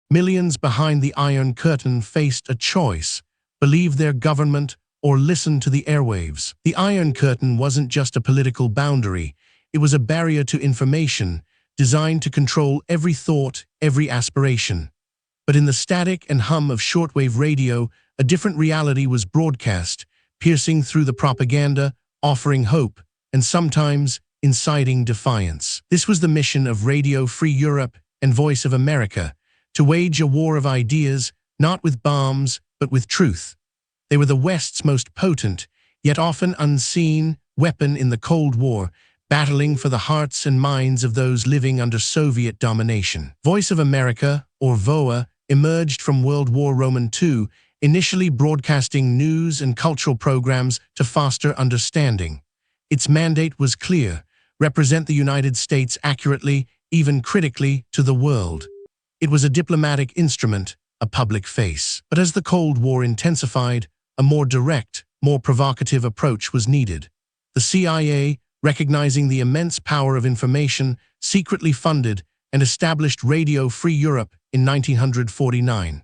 Millions behind the Iron Curtain faced a choice: believe their government or listen to the airwaves. The Iron Curtain wasn't just a political boundary, it was a barrier to information, designed to control every thought, every aspiration. But in the static and hum of shortwave radio, a different reality was broadcast, piercing through the propaganda, offering hope, and sometimes inciting defiance. This was the mission of Radio Free Europe and Voice of America, to wage a war of ideas, not with bombs, but with truth. They were the West's most potent, yet often unseen, weapon in the Cold War, battling for the hearts and minds of those living under Soviet domination. Voice of America, or VOA, emerged from World War II, initially broadcasting news and cultural programs to foster understanding. Its mandate was clear: represent the United States accurately, even critically, to the world. It was a diplomatic instrument, a public face. But as the Cold War intensified, a more direct, more provocative approach was needed. The CIA, recognizing the immense power of information, secretly funded and established Radio Free Europe in 1949.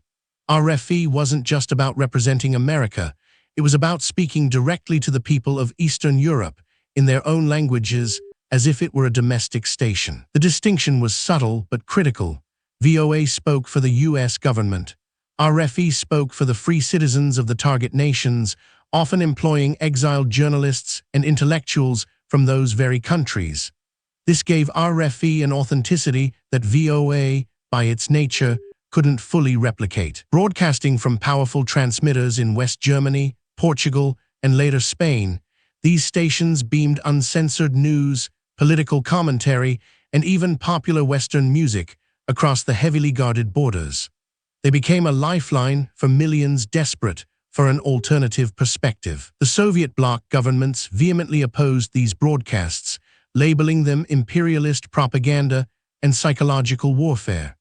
RFE wasn't just about representing America, it was about speaking directly to the people of Eastern Europe, in their own languages, as if it were a domestic station. The distinction was subtle but critical. VOA spoke for the US government. RFE spoke for the free citizens of the target nations, often employing exiled journalists and intellectuals from those very countries. This gave RFE an authenticity that VOA, by its nature, couldn't fully replicate. Broadcasting from powerful transmitters in West Germany, Portugal, and later Spain, these stations beamed uncensored news, political commentary, and even popular Western music across the heavily guarded borders. They became a lifeline for millions desperate for an alternative perspective. The Soviet bloc governments vehemently opposed these broadcasts, labeling them imperialist propaganda and psychological warfare.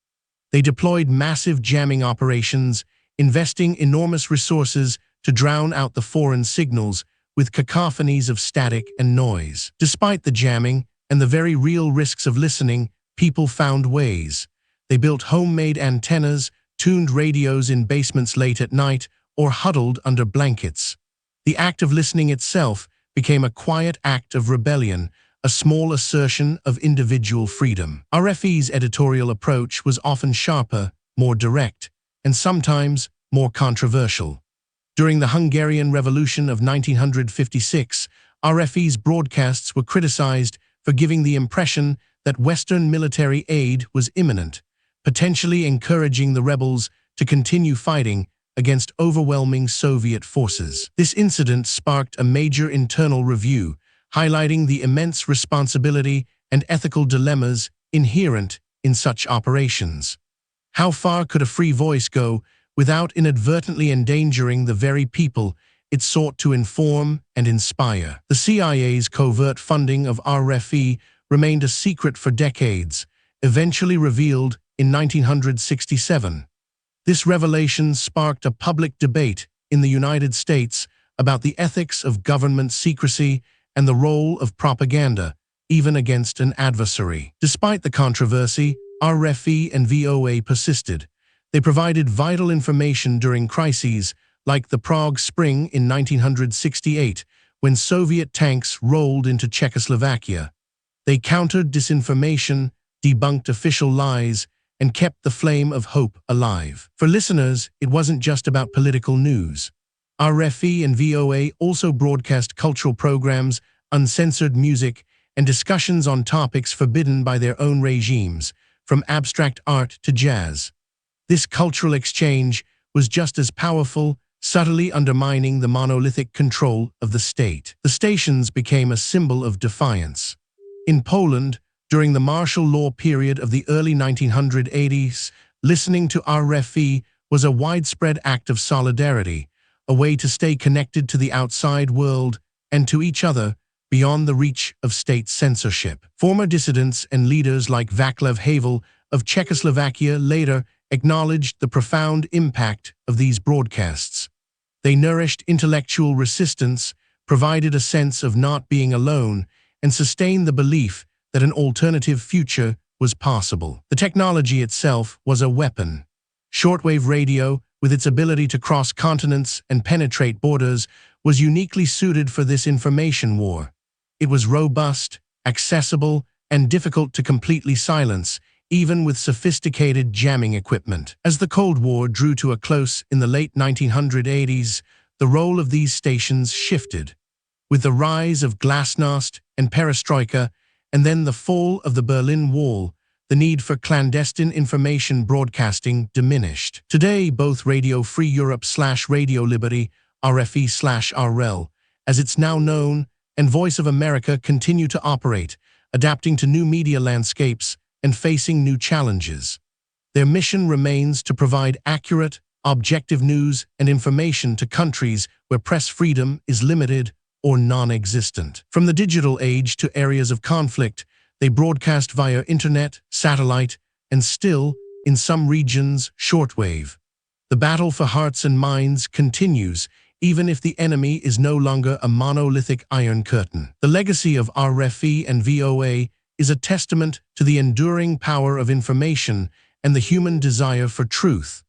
They deployed massive jamming operations, investing enormous resources to drown out the foreign signals with cacophonies of static and noise. Despite the jamming and the very real risks of listening, people found ways. They built homemade antennas, tuned radios in basements late at night, or huddled under blankets. The act of listening itself became a quiet act of rebellion, a small assertion of individual freedom. RFE's editorial approach was often sharper, more direct, and sometimes more controversial. During the Hungarian Revolution of 1956, RFE's broadcasts were criticized for giving the impression that Western military aid was imminent, potentially encouraging the rebels to continue fighting against overwhelming Soviet forces. This incident sparked a major internal review, highlighting the immense responsibility and ethical dilemmas inherent in such operations. How far could a free voice go without inadvertently endangering the very people it sought to inform and inspire? The CIA's covert funding of RFE remained a secret for decades, eventually revealed in 1967. This revelation sparked a public debate in the United States about the ethics of government secrecy and the role of propaganda, even against an adversary. Despite the controversy, RFE and VOA persisted. They provided vital information during crises like the Prague Spring in 1968, when Soviet tanks rolled into Czechoslovakia. They countered disinformation, debunked official lies, and kept the flame of hope alive. For listeners, it wasn't just about political news. RFE and VOA also broadcast cultural programs, uncensored music, and discussions on topics forbidden by their own regimes, from abstract art to jazz. This cultural exchange was just as powerful, subtly undermining the monolithic control of the state. The stations became a symbol of defiance. In Poland, during the martial law period of the early 1980s, listening to RFE was a widespread act of solidarity, a way to stay connected to the outside world and to each other beyond the reach of state censorship. Former dissidents and leaders like Václav Havel of Czechoslovakia later acknowledged the profound impact of these broadcasts. They nourished intellectual resistance, provided a sense of not being alone, and sustained the belief that an alternative future was possible. The technology itself was a weapon. Shortwave radio, with its ability to cross continents and penetrate borders, was uniquely suited for this information war. It was robust, accessible, and difficult to completely silence, even with sophisticated jamming equipment. As the Cold War drew to a close in the late 1980s, the role of these stations shifted. With the rise of glasnost and perestroika, and then the fall of the Berlin Wall, the need for clandestine information broadcasting diminished. Today, both Radio Free Europe/Radio Liberty, RFE/RL, as it's now known, and Voice of America continue to operate, adapting to new media landscapes and facing new challenges. Their mission remains to provide accurate, objective news and information to countries where press freedom is limited or non-existent. From the digital age to areas of conflict, they broadcast via internet, satellite, and still, in some regions, shortwave. The battle for hearts and minds continues, even if the enemy is no longer a monolithic iron curtain. The legacy of RFE and VOA is a testament to the enduring power of information and the human desire for truth.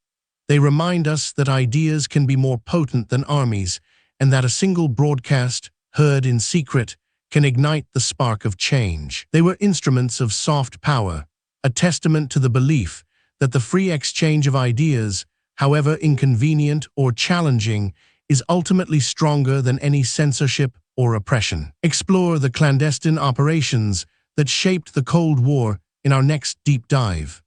They remind us that ideas can be more potent than armies, and that a single broadcast, heard in secret, can ignite the spark of change. They were instruments of soft power, a testament to the belief that the free exchange of ideas, however inconvenient or challenging, is ultimately stronger than any censorship or oppression. Explore the clandestine operations that shaped the Cold War in our next deep dive.